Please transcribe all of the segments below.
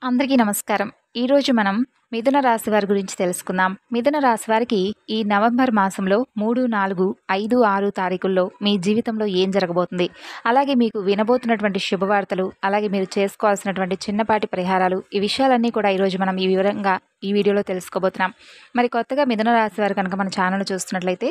అందరికీ నమస్కారం. ఈరోజు మనం మిథున రాశి వారి గురించి తెలుసుకుందాం. మిథున రాశి వారికి ఈ నవంబర్ మాసంలో 3, 4, 5, 6 తారీఖుల్లో మీ జీవితంలో ఏం జరగబోతుంది? అలాగే మీకు వినబోతున్నటువంటి శుభవార్తలు, అలాగే మీరు చేసుకోవాల్సినటువంటి చిన్నపాటి పరిహారాలు, ఈ విషయాలన్నీ కూడా ఈరోజు మనం ఈ వివరంగా ఈ వీడియోలో తెలుసుకోబోతున్నాం. మరి కొత్తగా మిథున రాశి వారు కనుక మన ఛానల్ చూస్తున్నట్లయితే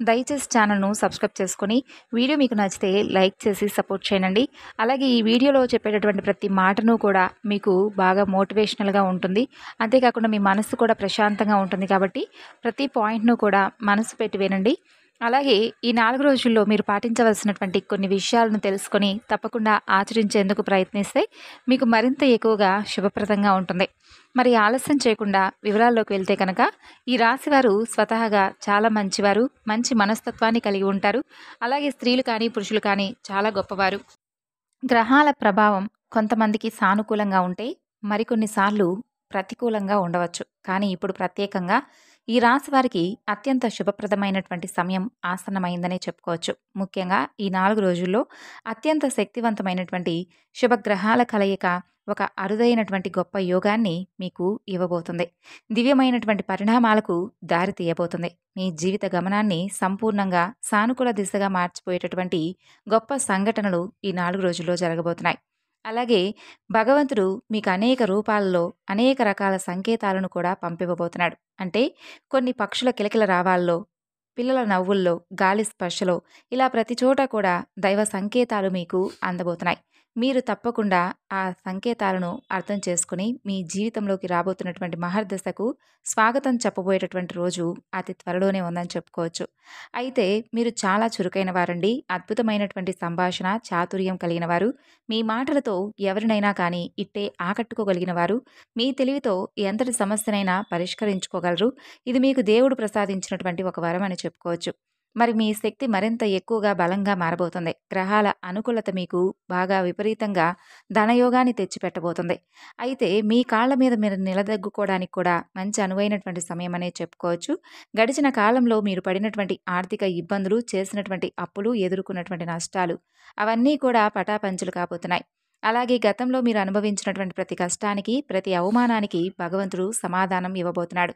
దయచేసి ఛానల్‌ను సబ్స్క్రైబ్ చేసుకొని, వీడియో మీకు నచ్చితే లైక్ చేసి సపోర్ట్ చేయండి. అలాగే ఈ వీడియోలో చెప్పేటటువంటి ప్రతి మాటను కూడా మీకు బాగా మోటివేషనల్‌గా ఉంటుంది. అంతేకాకుండా మీ మనసు కూడా ప్రశాంతంగా ఉంటుంది కాబట్టి ప్రతి పాయింట్‌ను కూడా మనసు పెట్టి వినండి. అలాగే ఈ 4 రోజుల్లో మీరు పాటించవలసినటువంటి కొన్ని విషయాలను తెలుసుకొని తప్పకుండా ఆచరించేందుకు ప్రయత్నిస్తే మీకు మరింత ఎక్కువగా శుభప్రదంగా ఉంటుంది. మరి ఆలస్యం చేయకుండా వివరాల్లోకి వెళ్తే కనుక ఈ రాశివారు స్వతహాగా చాలా మంచివారు, మంచి మనస్తత్వాన్ని కలిగి ఉంటారు. అలాగే స్త్రీలు కానీ, పురుషులు కానీ చాలా గొప్పవారు. గ్రహాల ప్రభావం కొంతమందికి సానుకూలంగా ఉంటే మరికొన్నిసార్లు ప్రతికూలంగా ఉండవచ్చు. కానీ ఇప్పుడు ప్రత్యేకంగా ఈ రాశి వారికి అత్యంత శుభప్రదమైనటువంటి సమయం ఆసన్నమైందనే చెప్పుకోవచ్చు. ముఖ్యంగా ఈ 4 రోజుల్లో అత్యంత శక్తివంతమైనటువంటి శుభగ్రహాల కలయిక ఒక అరుదైనటువంటి గొప్ప యోగాన్ని మీకు ఇవ్వబోతుంది. దివ్యమైనటువంటి పరిణామాలకు దారి తీయబోతుంది. మీ జీవిత గమనాన్ని సంపూర్ణంగా సానుకూల దిశగా మార్చిపోయేటటువంటి గొప్ప సంఘటనలు ఈ 4 రోజుల్లో జరగబోతున్నాయి. అలాగే భగవంతుడు మీకు అనేక రూపాలలో అనేక రకాల సంకేతాలను కూడా పంపివ్వబోతున్నాడు. అంటే కొన్ని పక్షుల కిలకిల రావాల్లో, పిల్లల నవ్వుల్లో, గాలి స్పర్శలో ఇలా ప్రతి చోట కూడా దైవ సంకేతాలు మీకు అందబోతున్నాయి. మీరు తప్పకుండా ఆ సంకేతాలను అర్థం చేసుకుని మీ జీవితంలోకి రాబోతున్నటువంటి మహర్దశకు స్వాగతం చెప్పబోయేటటువంటి రోజు అతి త్వరలోనే ఉందని చెప్పుకోవచ్చు. అయితే మీరు చాలా చురుకైన వారండి. అద్భుతమైనటువంటి సంభాషణ చాతుర్యం కలిగిన వారు. మీ మాటలతో ఎవరినైనా కానీ ఇట్టే ఆకట్టుకోగలిగిన వారు. మీ తెలివితో ఎంతటి సమస్యనైనా పరిష్కరించుకోగలరు. ఇది మీకు దేవుడు ప్రసాదించినటువంటి ఒక వరం అని చెప్పుకోవచ్చు. మరి మీ శక్తి మరింత ఎక్కువగా బలంగా మారబోతుంది. గ్రహాల అనుకూలత మీకు బాగా విపరీతంగా ధనయోగాన్ని తెచ్చిపెట్టబోతుంది. అయితే మీ కాళ్ళ మీద మీరు నిలదొక్కుకోవడానికి కూడా మంచి అనువైనటువంటి సమయం అనే చెప్పుకోవచ్చు. గడిచిన కాలంలో మీరు పడినటువంటి ఆర్థిక ఇబ్బందులు, చేసినటువంటి అప్పులు, ఎదుర్కొన్నటువంటి నష్టాలు అవన్నీ కూడా పటాపంచలు కాబోతున్నాయి. అలాగే గతంలో మీరు అనుభవించినటువంటి ప్రతి కష్టానికి, ప్రతి అవమానానికి భగవంతుడు సమాధానం ఇవ్వబోతున్నాడు.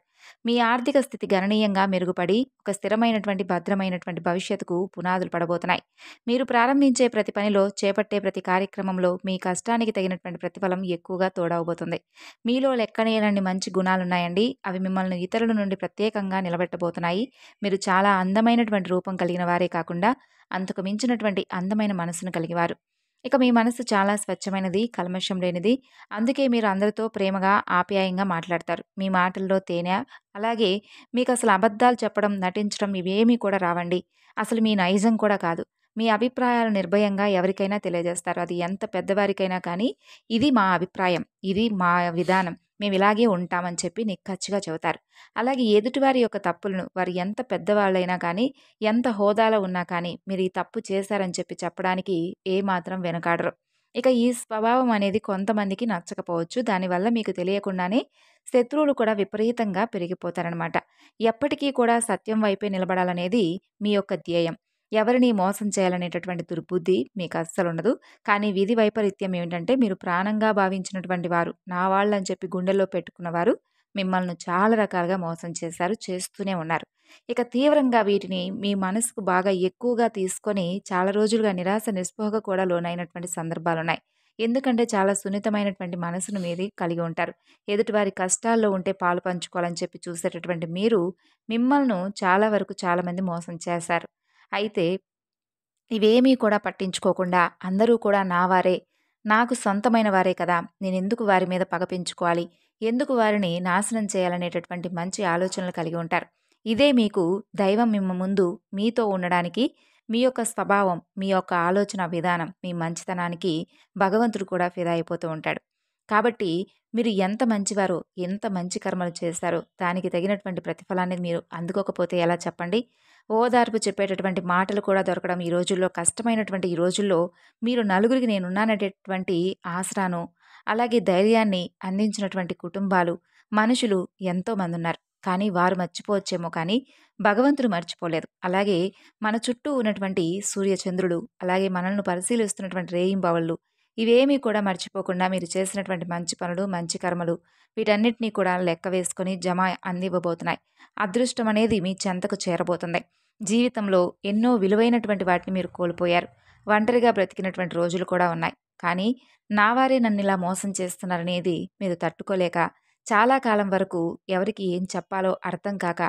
మీ ఆర్థిక స్థితి గణనీయంగా మెరుగుపడి ఒక స్థిరమైనటువంటి భద్రమైనటువంటి భవిష్యత్తుకు పునాదులు పడబోతున్నాయి. మీరు ప్రారంభించే ప్రతి పనిలో, చేపట్టే ప్రతి కార్యక్రమంలో మీ కష్టానికి తగినటువంటి ప్రతిఫలం ఎక్కువగా తోడవబోతుంది. మీలో లెక్కలేనన్ని మంచి గుణాలున్నాయండి. అవి మిమ్మల్ని ఇతరుల నుండి ప్రత్యేకంగా నిలబెట్టబోతున్నాయి. మీరు చాలా అందమైనటువంటి రూపం కలిగిన వారే కాకుండా అంతకు మించినటువంటి అందమైన మనసును కలిగివారు. ఇక మీ మనసు చాలా స్వచ్ఛమైనది, కల్మషం లేనిది. అందుకే మీరు అందరితో ప్రేమగా, ఆప్యాయంగా మాట్లాడతారు. మీ మాటల్లో తేనె, అలాగే మీకసలు అబద్ధాలు చెప్పడం, నటించడం ఇవేమీ కూడా రావండి. అసలు మీ నైజం కూడా కాదు. మీ అభిప్రాయాలు నిర్భయంగా ఎవరికైనా తెలియజేస్తారు. అది ఎంత పెద్దవారికైనా కానీ, ఇది మా అభిప్రాయం, ఇది మా విధానం, మేము ఇలాగే ఉంటామని చెప్పి నిక్కచ్చిగా చెబుతారు. అలాగే ఎదుటివారి యొక్క తప్పులను వారు ఎంత పెద్దవాళ్ళైనా కానీ, ఎంత హోదాలో ఉన్నా కానీ మీరు ఈ తప్పు చేశారని చెప్పి చెప్పడానికి ఏమాత్రం వెనకాడరు. ఇక ఈ స్వభావం అనేది కొంతమందికి నచ్చకపోవచ్చు. దానివల్ల మీకు తెలియకుండానే శత్రువులు కూడా విపరీతంగా పెరిగిపోతారనమాట. ఎప్పటికీ కూడా సత్యం వైపే నిలబడాలనేది మీ యొక్క ధ్యేయం. ఎవరిని మోసం చేయాలనేటటువంటి దుర్బుద్ధి మీకు అస్సలుండదు. కానీ విధి వైపరీత్యం ఏమిటంటే మీరు ప్రాణంగా భావించినటువంటి వారు, నా వాళ్ళని చెప్పి గుండెల్లో పెట్టుకున్నవారు మిమ్మల్ని చాలా రకాలుగా మోసం చేశారు, చేస్తూనే ఉన్నారు. ఇక తీవ్రంగా వీటిని మీ మనసుకు బాగా ఎక్కువగా తీసుకొని చాలా రోజులుగా నిరాశ, నిస్పృహకు కూడా లోనైనటువంటి సందర్భాలున్నాయి. ఎందుకంటే చాలా సున్నితమైనటువంటి మనసును మీది కలిగి ఉంటారు. ఎదుటివారి కష్టాల్లో ఉంటే పాలు పంచుకోవాలని చెప్పి చూసేటటువంటి మీరు, మిమ్మల్ని చాలా వరకు చాలామంది మోసం చేశారు. అయితే ఇవేమీ కూడా పట్టించుకోకుండా అందరూ కూడా నా వారే, నాకు సొంతమైన వారే కదా, నేనెందుకు వారి మీద పగ పెంచుకోవాలి, ఎందుకు వారిని నాశనం చేయాలనేటటువంటి మంచి ఆలోచనలు కలిగి ఉంటారు. ఇదే మీకు దైవం ముందు మీతో ఉండడానికి, మీ యొక్క స్వభావం, మీ యొక్క ఆలోచన విధానం, మీ మంచితనానికి భగవంతుడు కూడా ఫిదా అయిపోతూ ఉంటాడు. కాబట్టి మీరు ఎంత మంచివారో, ఎంత మంచి కర్మలు చేశారో దానికి తగినటువంటి ప్రతిఫలాన్ని మీరు అందుకోకపోతే ఎలా చెప్పండి? ఓదార్పు చెప్పేటటువంటి మాటలు కూడా దొరకడం ఈ రోజుల్లో కష్టమైనటువంటి ఈ రోజుల్లో మీరు నలుగురికి నేనున్నాననేటటువంటి ఆసరాను, అలాగే ధైర్యాన్ని అందించినటువంటి కుటుంబాలు, మనుషులు ఎంతోమంది ఉన్నారు. కానీ వారు మర్చిపోవచ్చేమో కానీ భగవంతుడు మర్చిపోలేదు. అలాగే మన చుట్టూ ఉన్నటువంటి సూర్యచంద్రుడు, అలాగే మనల్ని పరిశీలిస్తున్నటువంటి రేయింబవళ్ళు ఇవేమీ కూడా మర్చిపోకుండా మీరు చేసినటువంటి మంచి పనులు, మంచి కర్మలు వీటన్నిటిని కూడా లెక్క వేసుకొని అందివ్వబోతున్నాయి. అదృష్టం అనేది మీ చెంతకు చేరబోతుంది. జీవితంలో ఎన్నో విలువైనటువంటి వాటిని మీరు కోల్పోయారు. ఒంటరిగా బ్రతికినటువంటి రోజులు కూడా ఉన్నాయి. కానీ నా వారే నన్నిలా మోసం చేస్తున్నారనేది మీరు తట్టుకోలేక చాలా కాలం వరకు ఎవరికి ఏం చెప్పాలో అర్థం కాక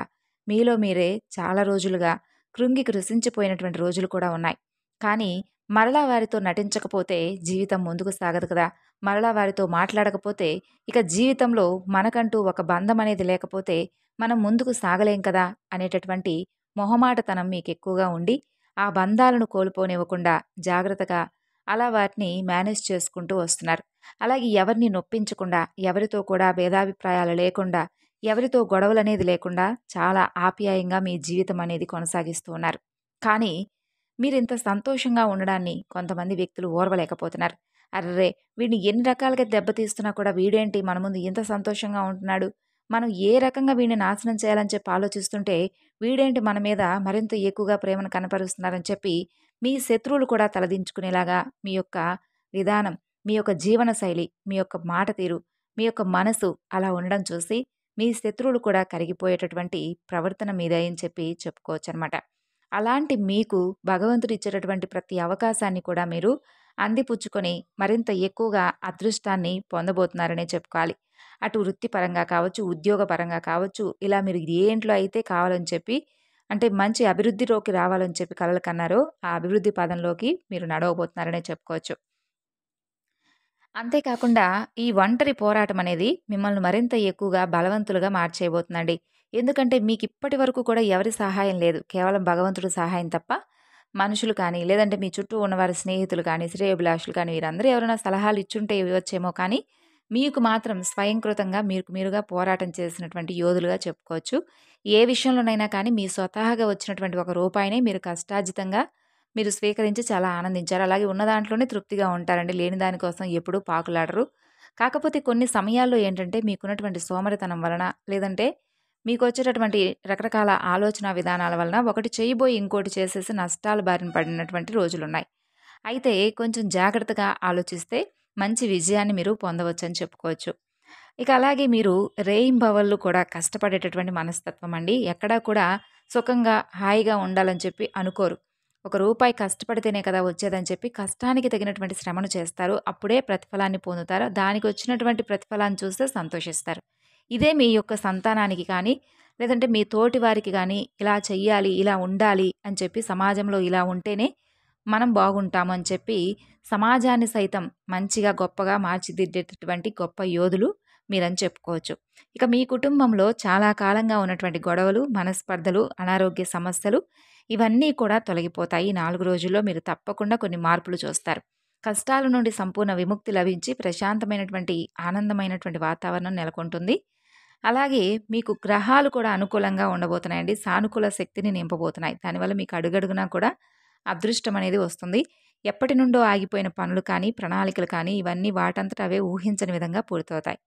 మీలో మీరే చాలా రోజులుగా కృంగి కృశించిపోయినటువంటి రోజులు కూడా ఉన్నాయి. కానీ మరలా వారితో నటించకపోతే జీవితం ముందుకు సాగదు కదా! మరలా వారితో మాట్లాడకపోతే ఇక జీవితంలో మనకంటూ ఒక బంధం అనేది లేకపోతే మనం ముందుకు సాగలేం కదా! అనేటటువంటి మొహమాటతనం మీకెక్కువగా ఉండి, ఆ బంధాలను కోల్పోనివ్వకుండా జాగ్రత్తగా అలా వాటిని మేనేజ్ చేసుకుంటూ వస్తున్నారు. అలాగే ఎవరిని నొప్పించకుండా, ఎవరితో కూడా భేదాభిప్రాయాలు లేకుండా, ఎవరితో గొడవలనేది లేకుండా చాలా ఆప్యాయంగా మీ జీవితం అనేది కొనసాగిస్తూ ఉన్నారు. కానీ మీరింత సంతోషంగా ఉండడాన్ని కొంతమంది వ్యక్తులు ఓర్వలేకపోతున్నారు. అర్రె! వీడిని ఎన్ని రకాలుగా దెబ్బతీస్తున్నా కూడా వీడేంటి మన ముందు ఇంత సంతోషంగా ఉంటున్నాడు. మనం ఏ రకంగా వీడిని నాశనం చేయాలని చెప్పి ఆలోచిస్తుంటే, వీడేంటి మన మీద మరింత ఎక్కువగా ప్రేమను కనపరుస్తున్నారని చెప్పి, మీ శత్రువులు కూడా తలదించుకునేలాగా మీ యొక్క విధానం, మీ యొక్క జీవన శైలి, మీ యొక్క మాట తీరు, మీ యొక్క మనసు అలా ఉండడం చూసి, మీ శత్రువులు కూడా కరిగిపోయేటటువంటి ప్రవర్తన మీదే అని చెప్పి చెప్పుకోవచ్చనమాట. అలాంటి మీకు భగవంతుడిచ్చేటటువంటి ప్రతి అవకాశాన్ని కూడా మీరు అందిపుచ్చుకొని మరింత ఎక్కువగా అదృష్టాన్ని పొందబోతున్నారనే చెప్పుకోవాలి. అటు వృత్తిపరంగా కావచ్చు, ఉద్యోగపరంగా కావచ్చు, ఇలా మీరు దేంట్లో అయితే కావాలని చెప్పి అంటే మంచి అభివృద్ధిలోకి రావాలని చెప్పి కలలు కన్నారో, ఆ అభివృద్ధి పదంలోకి మీరు నడవబోతున్నారనే చెప్పుకోవచ్చు. అంతేకాకుండా ఈ ఒంటరి పోరాటం అనేది మిమ్మల్ని మరింత ఎక్కువగా బలవంతులుగా మార్చేయబోతుందండి. ఎందుకంటే మీకిప్పటి వరకు కూడా ఎవరి సహాయం లేదు. కేవలం భగవంతుడి సహాయం తప్ప మనుషులు కానీ, లేదంటే మీ చుట్టూ ఉన్నవారి స్నేహితులు కానీ, శ్రేయోభిలాషులు కానీ వీరందరూ ఎవరైనా సలహాలు ఇచ్చుంటే ఇవ్వచ్చేమో కానీ, మీకు మాత్రం స్వయంకృతంగా మీకు మీరుగా పోరాటం చేసినటువంటి యోధులుగా చెప్పుకోవచ్చు. ఏ విషయంలోనైనా కానీ మీ స్వతహాగా వచ్చినటువంటి ఒక రూపాయిని మీరు కష్టార్జితంగా మీరు స్వీకరించి చాలా ఆనందించారు. అలాగే ఉన్న దాంట్లోనే తృప్తిగా ఉంటారండి. లేని దాని కోసం ఎప్పుడూ పాకులాడరు. కాకపోతే కొన్ని సమయాల్లో ఏంటంటే మీకున్నటువంటి సోమరితనం వలన, లేదంటే మీకొచ్చేటటువంటి రకరకాల ఆలోచనా విధానాల వలన ఒకటి చేయబోయి ఇంకోటి చేసేసి నష్టాల బారిన పడినటువంటి రోజులున్నాయి. అయితే కొంచెం జాగ్రత్తగా ఆలోచిస్తే మంచి విజయాన్ని మీరు పొందవచ్చని చెప్పుకోవచ్చు. ఇక అలాగే మీరు రేయింబవళ్ళు కూడా కష్టపడేటటువంటి మనస్తత్వం అండి. ఎక్కడా కూడా సుఖంగా, హాయిగా ఉండాలని చెప్పి అనుకోరు. ఒక రూపాయి కష్టపడితేనే కదా వచ్చేదని చెప్పి కష్టానికి తగినటువంటి శ్రమను చేస్తారు. అప్పుడే ప్రతిఫలాన్ని పొందుతారు. దానికొచ్చినటువంటి ప్రతిఫలాన్ని చూస్తే సంతోషిస్తారు. ఇదే మీ యొక్క సంతానానికి కానీ, లేదంటే మీ తోటి వారికి గానీ, ఇలా చెయ్యాలి, ఇలా ఉండాలి అని చెప్పి సమాజంలో ఇలా ఉంటేనే మనం బాగుంటాము అని చెప్పి సమాజాన్ని సైతం మంచిగా, గొప్పగా మార్చిదిద్దేటటువంటి గొప్ప యోధులు మీరని చెప్పుకోవచ్చు. ఇక మీ కుటుంబంలో చాలా కాలంగా ఉన్నటువంటి గొడవలు, మనస్పర్ధలు, అనారోగ్య సమస్యలు ఇవన్నీ కూడా తొలగిపోతాయి. 4 రోజుల్లో మీరు తప్పకుండా కొన్ని మార్పులు చూస్తారు. కష్టాల నుండి సంపూర్ణ విముక్తి లభించి ప్రశాంతమైనటువంటి, ఆనందమైనటువంటి వాతావరణం నెలకొంటుంది. అలాగే మీకు గ్రహాలు కూడా అనుకూలంగా ఉండబోతున్నాయండి. సానుకూల శక్తిని నింపబోతున్నాయి. దానివల్ల మీకు అడుగడుగునా కూడా అదృష్టం అనేది వస్తుంది. ఎప్పటినుండో ఆగిపోయిన పనులు కానీ, ప్రణాళికలు కానీ ఇవన్నీ వాటంతట అవే ఊహించని విధంగా పూర్తవుతాయి.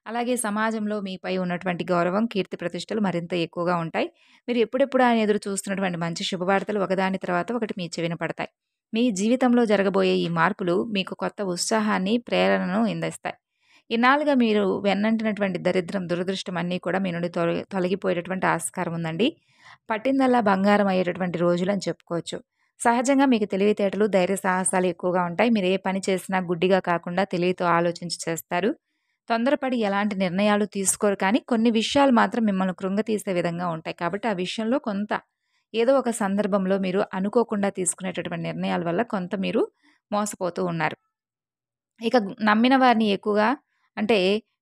అలాగే సమాజంలో మీపై ఉన్నటువంటి గౌరవం, కీర్తి ప్రతిష్టలు మరింత ఎక్కువగా ఉంటాయి. మీరు ఎప్పుడెప్పుడా అని ఎదురు చూస్తున్నటువంటి మంచి శుభవార్తలు ఒకదాని తర్వాత ఒకటి మీ చెవిన పడతాయి. మీ జీవితంలో జరగబోయే ఈ మార్పులు మీకు కొత్త ఉత్సాహాన్ని, ప్రేరణను అందిస్తాయి. ఇన్నాళ్లుగా మీరు వెన్నంటినటువంటి దరిద్రం, దురదృష్టం అన్నీ కూడా మీ నుండి తొలగిపోయేటటువంటి ఆస్కారం ఉందండి. పట్టిందల్లా బంగారం అయ్యేటటువంటి రోజులని చెప్పుకోవచ్చు. సహజంగా మీకు తెలివితేటలు, ధైర్య సాహసాలు ఎక్కువగా ఉంటాయి. మీరు ఏ పని చేసినా గుడ్డిగా కాకుండా తెలివితో ఆలోచించి చేస్తారు. తొందరపడి ఎలాంటి నిర్ణయాలు తీసుకోరు కానీ, కొన్ని విషయాలు మాత్రం మిమ్మల్ని కృంగతీసే విధంగా ఉంటాయి. కాబట్టి ఆ విషయంలో కొంత ఏదో ఒక సందర్భంలో మీరు అనుకోకుండా తీసుకునేటటువంటి నిర్ణయాల వల్ల కొంత మీరు మోసపోతూ ఉన్నారు. ఇక నమ్మిన వారిని ఎక్కువగా అంటే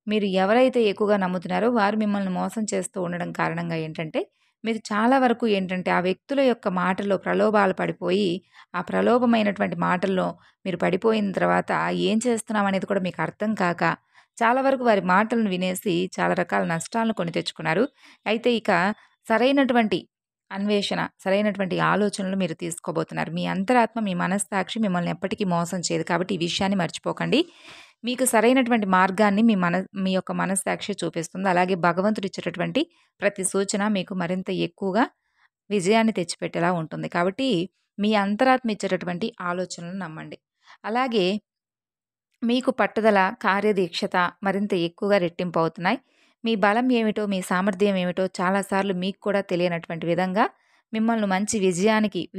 మీరు ఎవరైతే ఎక్కువగా నమ్ముతున్నారో వారు మిమ్మల్ని మోసం చేస్తూ ఉండడం కారణంగా ఏంటంటే, మీరు చాలా వరకు ఏంటంటే ఆ వ్యక్తుల యొక్క మాటల్లో ప్రలోభాలు పడిపోయి, ఆ ప్రలోభమైనటువంటి మాటల్లో మీరు పడిపోయిన తర్వాత ఏం చేస్తున్నాం అనేది కూడా మీకు అర్థం కాక, చాలా వరకు వారి మాటలను వినేసి చాలా రకాల నష్టాలను కొని తెచ్చుకున్నారు. అయితే ఇక సరైనటువంటి అన్వేషణ, సరైనటువంటి ఆలోచనలు మీరు తీసుకోబోతున్నారు. మీ అంతరాత్మ, మీ మనస్సాక్షి మిమ్మల్ని ఎప్పటికీ మోసం చేయదు. కాబట్టి ఈ విషయాన్ని మర్చిపోకండి. మీకు సరైనటువంటి మార్గాన్ని మీ యొక్క మనస్సాక్షి చూపిస్తుంది. అలాగే భగవంతుడు ఇచ్చేటటువంటి ప్రతి సూచన మీకు మరింత ఎక్కువగా విజయాన్ని తెచ్చిపెట్టేలా ఉంటుంది. కాబట్టి మీ అంతరాత్మ ఇచ్చేటటువంటి ఆలోచనలను నమ్మండి. అలాగే మీకు పట్టుదల, కార్యదీక్షత మరింత ఎక్కువగా రెట్టింపు అవుతున్నాయి. మీ బలం ఏమిటో, మీ సామర్థ్యం ఏమిటో చాలా సార్లు మీకు కూడా తెలియనటువంటి విధంగా మిమ్మల్ని మంచి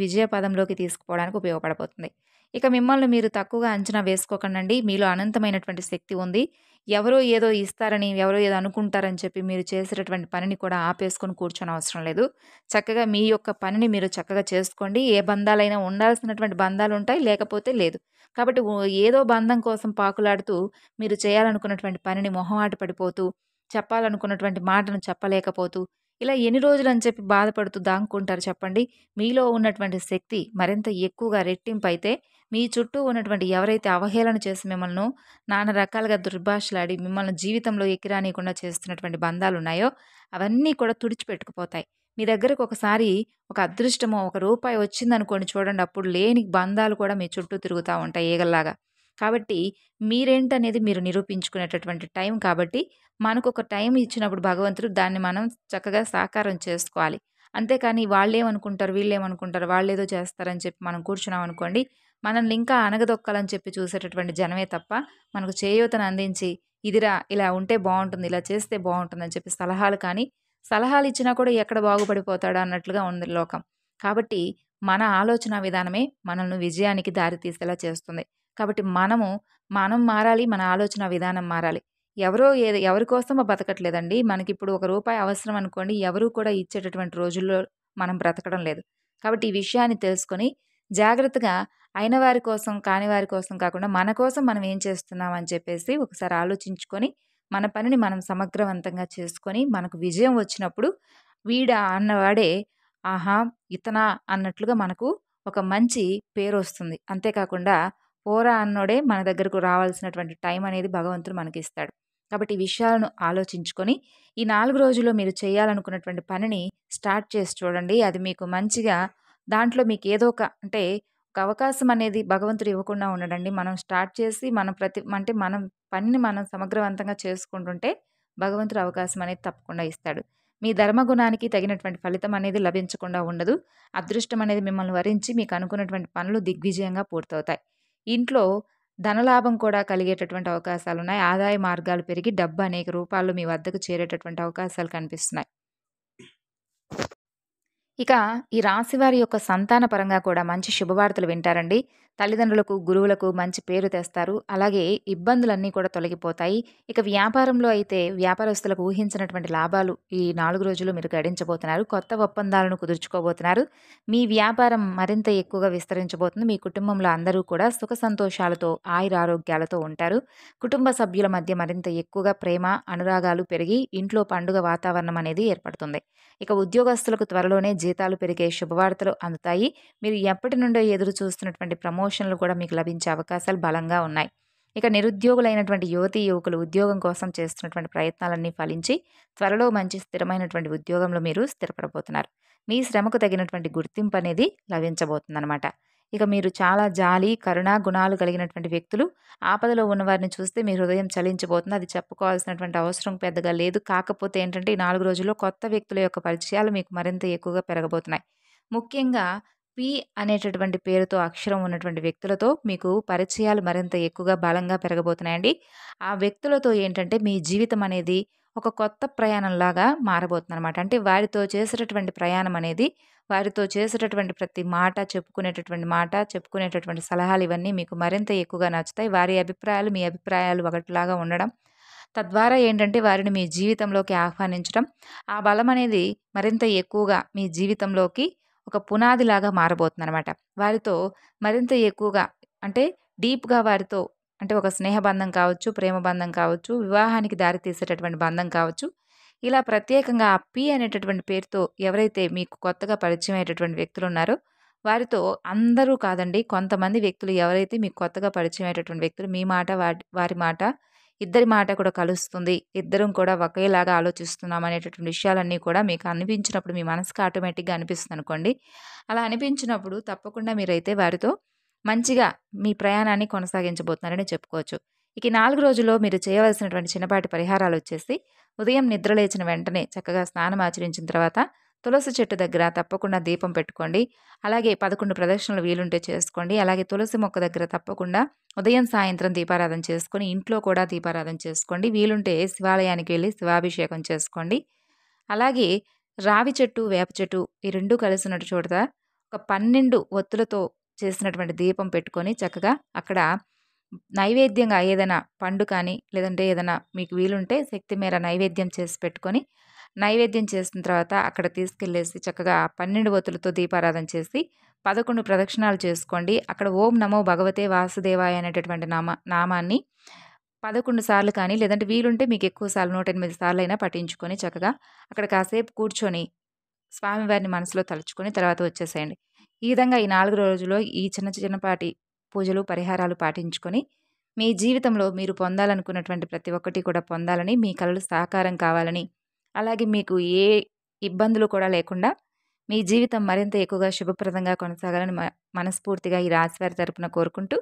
విజయ పదంలోకి తీసుకుపోవడానికి ఉపయోగపడబోతుంది. ఇక మిమ్మల్ని మీరు తక్కువగా అంచనా వేసుకోకండండి. మీలో అనంతమైనటువంటి శక్తి ఉంది. ఎవరో ఏదో ఇస్తారని, ఎవరో ఏదో అనుకుంటారని చెప్పి మీరు చేసేటటువంటి పనిని కూడా ఆపేసుకొని కూర్చోనవసరం లేదు. చక్కగా మీ యొక్క పనిని మీరు చక్కగా చేసుకోండి. ఏ బంధాలైనా ఉండాల్సినటువంటి బంధాలుంటాయి, లేకపోతే లేదు. కాబట్టి ఏదో బంధం కోసం పాకులాడుతూ మీరు చేయాలనుకున్నటువంటి పనిని మొహమాట పడిపోతూ, చెప్పాలనుకున్నటువంటి మాటను చెప్పలేకపోతూ, ఇలా ఎన్ని రోజులని చెప్పి బాధపడుతూ దాక్కుంటారు చెప్పండి? మీలో ఉన్నటువంటి శక్తి మరింత ఎక్కువగా రెట్టింపయితే, మీ చుట్టూ ఉన్నటువంటి ఎవరైతే అవహేళన చేసి మిమ్మల్ని నానా రకాలుగా దుర్భాషలాడి, మిమ్మల్ని జీవితంలో ఎక్కిరానీయకుండా చేస్తున్నటువంటి బంధాలున్నాయో, అవన్నీ కూడా తుడిచిపెట్టుకుపోతాయి. మీ దగ్గరకు ఒకసారి ఒక అదృష్టమో, ఒక రూపాయి వచ్చిందనుకోండి చూడండి, అప్పుడు లేని బంధాలు కూడా మీ చుట్టూ తిరుగుతా ఉంటాయి ఈగల్లాగా. కాబట్టి మీరేంటనేది మీరు నిరూపించుకునేటటువంటి టైం కాబట్టి, మనకొక టైం ఇచ్చినప్పుడు భగవంతుడు దాన్ని మనం చక్కగా సాకారం చేసుకోవాలి. అంతేకాని వాళ్ళేమనుకుంటారు, వీళ్ళేమనుకుంటారు, వాళ్ళేదో చేస్తారని చెప్పి మనం కూర్చున్నామనుకోండి, మనల్ని ఇంకా అణగదొక్కాలని చెప్పి చూసేటటువంటి జనమే తప్ప, మనకు చేయూతను అందించి, ఇదిరా ఇలా ఉంటే బావుంటుంది, ఇలా చేస్తే బావుంటుందని చెప్పి సలహాలు కానీ, సలహాలిచ్చినా కూడా ఎక్కడ బాగుపడిపోతాడా అన్నట్లుగా ఉంది లోకం. కాబట్టి మన ఆలోచనా విధానమే మనల్ని విజయానికి దారి తీసేలా చేస్తుంది. కాబట్టి మనం మారాలి. మన ఆలోచనా విధానం మారాలి. ఎవరి కోసమో బతకట్లేదండి. మనకిప్పుడు ఒక రూపాయి అవసరం అనుకోండి, ఎవరు కూడా ఇచ్చేటటువంటి రోజుల్లో మనం బ్రతకడం లేదు. కాబట్టి ఈ విషయాన్ని తెలుసుకొని జాగ్రత్తగా అయిన వారి కోసం, కాని వారి కోసం కాకుండా మన కోసం మనం ఏం చేస్తున్నాం అని చెప్పేసి ఒకసారి ఆలోచించుకొని, మన పనిని మనం సమగ్రవంతంగా చేసుకొని, మనకు విజయం వచ్చినప్పుడు వీడా అన్నవాడే ఆహా! ఇతనా అన్నట్లుగా మనకు ఒక మంచి పేరొస్తుంది. అంతేకాకుండా పోరా అన్నోడే మన దగ్గరకు రావాల్సినటువంటి టైం అనేది భగవంతుడు మనకిస్తాడు. కాబట్టి ఈ విషయాలను ఆలోచించుకొని, ఈ 4 రోజుల్లో మీరు చేయాలనుకున్నటువంటి పనిని స్టార్ట్ చేసి చూడండి. అది మీకు మంచిగా దాంట్లో మీకేదో అంటే ఒక అవకాశం అనేది భగవంతుడు ఇవ్వకుండా ఉండడండి. మనం స్టార్ట్ చేసి మనం పనిని మనం సమగ్రవంతంగా చేసుకుంటుంటే భగవంతుడు అవకాశం అనేది తప్పకుండా ఇస్తాడు. మీ ధర్మగుణానికి తగినటువంటి ఫలితం అనేది లభించకుండా ఉండదు. అదృష్టం అనేది మిమ్మల్ని వరించి మీకు అనుకున్నటువంటి పనులు దిగ్విజయంగా పూర్తవుతాయి. ఇంట్లో ధనలాభం కూడా కలిగేటటువంటి అవకాశాలున్నాయి. ఆదాయ మార్గాలు పెరిగి డబ్బు అనేక రూపాల్లో మీ వద్దకు చేరేటటువంటి అవకాశాలు కనిపిస్తున్నాయి. ఇక ఈ రాశివారి యొక్క సంతాన పరంగా కూడా మంచి శుభవార్తలు వింటారండి. తల్లిదండ్రులకు, గురువులకు మంచి పేరు తెస్తారు. అలాగే ఇబ్బందులన్నీ కూడా తొలగిపోతాయి. ఇక వ్యాపారంలో అయితే వ్యాపారస్తులకు ఊహించినటువంటి లాభాలు ఈ 4 రోజులు మీరు గడించబోతున్నారు. కొత్త ఒప్పందాలను కుదుర్చుకోబోతున్నారు. మీ వ్యాపారం మరింత ఎక్కువగా విస్తరించబోతుంది. మీ కుటుంబంలో అందరూ కూడా సుఖ సంతోషాలతో, ఆయురారోగ్యాలతో ఉంటారు. కుటుంబ సభ్యుల మధ్య మరింత ఎక్కువగా ప్రేమ, అనురాగాలు పెరిగి ఇంట్లో పండుగ వాతావరణం అనేది ఏర్పడుతుంది. ఇక ఉద్యోగస్తులకు త్వరలోనే జీతాలు పెరిగే శుభవార్తలు అందుతాయి. మీరు ఎప్పటి నుండో ఎదురు చూస్తున్నటువంటి ప్రమోషన్లు కూడా మీకు లభించే అవకాశాలు బలంగా ఉన్నాయి. ఇక నిరుద్యోగులైనటువంటి యువతీ యువకులు ఉద్యోగం కోసం చేస్తున్నటువంటి ప్రయత్నాలన్నీ ఫలించి త్వరలో మంచి స్థిరమైనటువంటి ఉద్యోగంలో మీరు స్థిరపడబోతున్నారు. మీ శ్రమకు తగినటువంటి గుర్తింపు అనేది లభించబోతుందన్నమాట. ఇక మీరు చాలా జాలి, కరుణ గుణాలు కలిగినటువంటి వ్యక్తులు. ఆపదలో ఉన్నవారిని చూస్తే మీ హృదయం చలించబోతుంది. అది చెప్పుకోవాల్సినటువంటి అవసరం పెద్దగా లేదు. కాకపోతే ఏంటంటే ఈ 4 రోజుల్లో కొత్త వ్యక్తుల యొక్క పరిచయాలు మీకు మరింత ఎక్కువగా పెరగబోతున్నాయి. ముఖ్యంగా పి అనేటటువంటి పేరుతో అక్షరం ఉన్నటువంటి వ్యక్తులతో మీకు పరిచయాలు మరింత ఎక్కువగా బలంగా పెరగబోతున్నాయండి. ఆ వ్యక్తులతో ఏంటంటే మీ జీవితం అనేది ఒక కొత్త ప్రయాణంలాగా మారబోతుందనమాట. అంటే వారితో చేసేటటువంటి ప్రయాణం అనేది, వారితో చేసేటటువంటి ప్రతి మాట, చెప్పుకునేటటువంటి సలహాలు ఇవన్నీ మీకు మరింత ఎక్కువగా నచ్చుతాయి. వారి అభిప్రాయాలు, మీ అభిప్రాయాలు ఒకటిలాగా ఉండడం. తద్వారా ఏంటంటే వారిని మీ జీవితంలోకి ఆహ్వానించడం. ఆ బలం అనేది మరింత ఎక్కువగా మీ జీవితంలోకి ఒక పునాదిలాగా మారబోతుందనమాట. వారితో మరింత ఎక్కువగా అంటే డీప్‌గా వారితో అంటే ఒక స్నేహ బంధం కావచ్చు, ప్రేమ బంధం కావచ్చు, వివాహానికి దారి తీసేటటువంటి బంధం కావచ్చు. ఇలా ప్రత్యేకంగా ఆ పి అనేటటువంటి పేరుతో ఎవరైతే మీకు కొత్తగా పరిచయం అయ్యేటటువంటి వ్యక్తులున్నారో, వారితో అందరూ కాదండి, కొంతమంది వ్యక్తులు ఎవరైతే మీకు కొత్తగా పరిచయం అయ్యేటటువంటి వ్యక్తులు మీ మాట, వారి మాట, ఇద్దరి మాట కూడా కలుస్తుంది. ఇద్దరం కూడా ఒకేలాగా ఆలోచిస్తున్నాం అనేటటువంటి విషయాలన్నీ కూడా మీకు అనిపించినప్పుడు మీ మనసుకి ఆటోమేటిక్‌గా అనిపిస్తుందనుకోండి. అలా అనిపించినప్పుడు తప్పకుండా మీరైతే వారితో మంచిగా మీ ప్రయాణాన్ని కొనసాగించబోతున్నారని చెప్పుకోవచ్చు. ఇక ఈ 4 రోజుల్లో మీరు చేయవలసినటువంటి చిన్నపాటి పరిహారాలొచ్చేసి ఉదయం నిద్ర లేచిన వెంటనే చక్కగా స్నానం ఆచరించిన తర్వాత తులసి చెట్టు దగ్గర తప్పకుండా దీపం పెట్టుకోండి. అలాగే 11 ప్రదక్షిణలు వీలుంటే చేసుకోండి. అలాగే తులసి మొక్క దగ్గర తప్పకుండా ఉదయం, సాయంత్రం దీపారాధన చేసుకొని, ఇంట్లో కూడా దీపారాధన చేసుకోండి. వీలుంటే శివాలయానికి వెళ్లి శివాభిషేకం చేసుకోండి. అలాగే రావి చెట్టు, వేప చెట్టు ఈ 2 కలిసినటు చోట ఒక 12 ఒత్తులతో చేసినటువంటి దీపం పెట్టుకొని చక్కగా అక్కడ నైవేద్యంగా ఏదైనా పండు కానీ, లేదంటే ఏదైనా మీకు వీలుంటే శక్తి మేర నైవేద్యం చేసి పెట్టుకొని, నైవేద్యం చేసిన తర్వాత అక్కడ తీసుకెళ్ళేసి చక్కగా 12 ఒత్తులతో దీపారాధన చేసి 11 ప్రదక్షిణాలు చేసుకోండి. అక్కడ ఓం నమో భగవతే వాసుదేవాయ అనేటటువంటి నామాన్ని 11 సార్లు కానీ, లేదంటే వీలుంటే మీకు ఎక్కువ సార్లు 108 సార్లైనా పఠించుకొని చక్కగా అక్కడ కాసేపు కూర్చొని స్వామివారిని మనసులో తలుచుకొని తర్వాత వచ్చేసేయండి. ఈ విధంగా ఈ 4 రోజుల్లో ఈ చిన్నపాటి పూజలు, పరిహారాలు పాటించుకొని మీ జీవితంలో మీరు పొందాలనుకున్నటువంటి ప్రతి ఒక్కటి కూడా పొందాలని, మీ కలలు సాకారం కావాలని, అలాగే మీకు ఏ ఇబ్బందులు కూడా లేకుండా మీ జీవితం మరింత ఎక్కువగా శుభప్రదంగా కొనసాగాలని మనస్ఫూర్తిగా ఈ రాశివారి తరపున కోరుకుంటూ